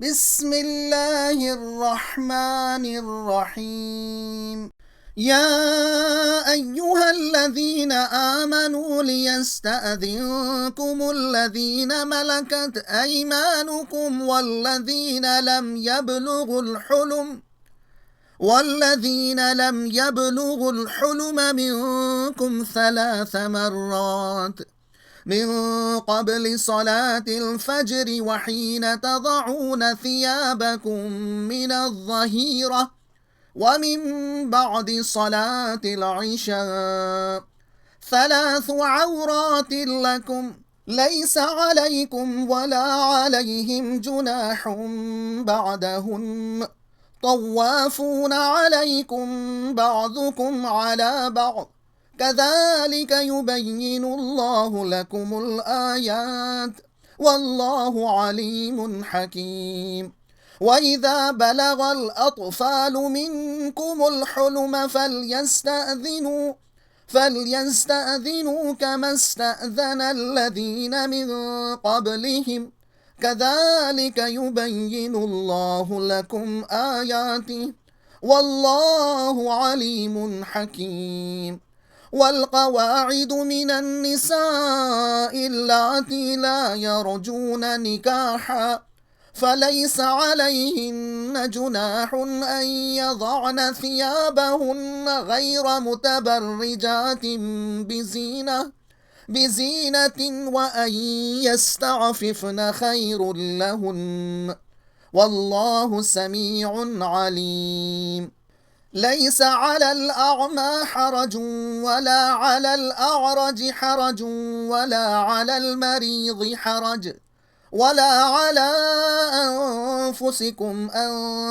بسم الله الرحمن الرحيم. يا أيها الذين آمنوا ليستأذنكم الذين ملكت أيمانكم والذين لم يبلغوا الحلم منكم 3 مرات من قبل صلاة الفجر وحين تضعون ثيابكم من الظهيرة ومن بعد صلاة العشاء 3 عورات لكم ليس عليكم ولا عليهم جناح بعدهن طوافون عليكم بعضكم على بعض كذلك يبين الله لكم الآيات والله عليم حكيم. وإذا بلغ الأطفال منكم الحلم فليستأذنوا كما استأذن الذين من قبلهم كذلك يبين الله لكم آياته والله عليم حكيم. والقواعد من النساء اللاتي لا يرجون نكاحا فليس عليهن جناح أن يضعن ثيابهن غير متبرجات بزينة وأن يستعففن خير لهن والله سميع عليم. ليس على الأعمى حرج ولا على الأعرج حرج ولا على المريض حرج ولا على أنفسكم أن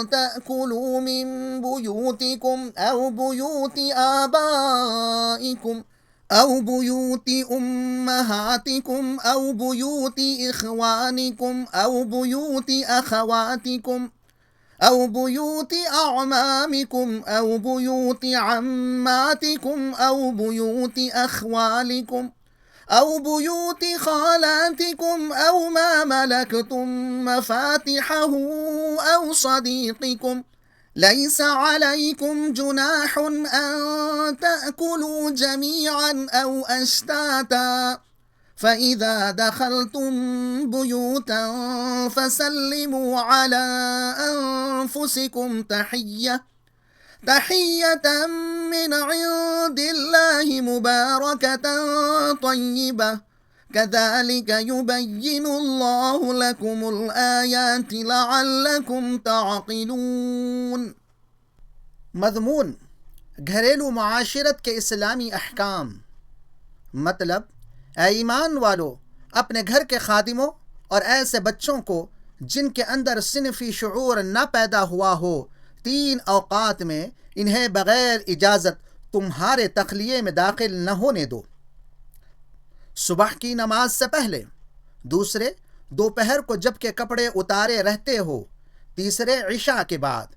تأكلوا من بيوتكم أو بيوت آبائكم أو بيوت أمهاتكم أو بيوت إخوانكم أو بيوت أخواتكم أو بيوت أعمامكم أو بيوت عماتكم أو بيوت أخوالكم أو بيوت خالاتكم أو ما ملكتم مفاتحه أو صديقكم ليس عليكم جناح أن تأكلوا جميعا أو أشتاتا فإذا دخلتم بيوتا فسلموا على أنفسكم تحية من عند الله مباركة طيبة كذلك يبين الله لكم الآيات لعلكم تعقلون۔ مضمون: گھریلو معاشرت کے اسلامی احکام۔ مطلب: اے ایمان والو، اپنے گھر کے خادموں اور ایسے بچوں کو جن کے اندر صنفی شعور نہ پیدا ہوا ہو 3 اوقات میں انہیں بغیر اجازت تمہارے تخلیے میں داخل نہ ہونے دو۔ صبح کی نماز سے پہلے، دوسرے دوپہر کو جب کہ کپڑے اتارے رہتے ہو، تیسرے عشاء کے بعد،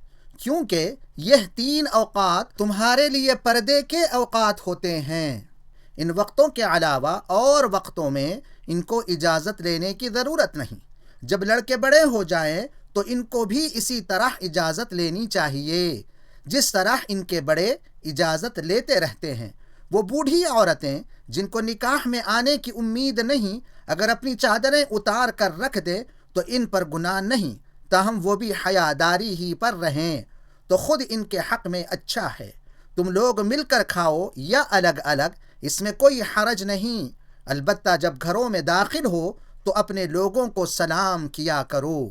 کیونکہ یہ 3 اوقات تمہارے لیے پردے کے اوقات ہوتے ہیں۔ ان وقتوں کے علاوہ اور وقتوں میں ان کو اجازت لینے کی ضرورت نہیں۔ جب لڑکے بڑے ہو جائیں تو ان کو بھی اسی طرح اجازت لینی چاہیے جس طرح ان کے بڑے اجازت لیتے رہتے ہیں۔ وہ بوڑھی عورتیں جن کو نکاح میں آنے کی امید نہیں، اگر اپنی چادریں اتار کر رکھ دیں تو ان پر گناہ نہیں، تاہم وہ بھی حیاداری ہی پر رہیں تو خود ان کے حق میں اچھا ہے۔ تم لوگ مل کر کھاؤ یا الگ الگ، اس میں کوئی حرج نہیں، البتہ جب گھروں میں داخل ہو تو اپنے لوگوں کو سلام کیا کرو۔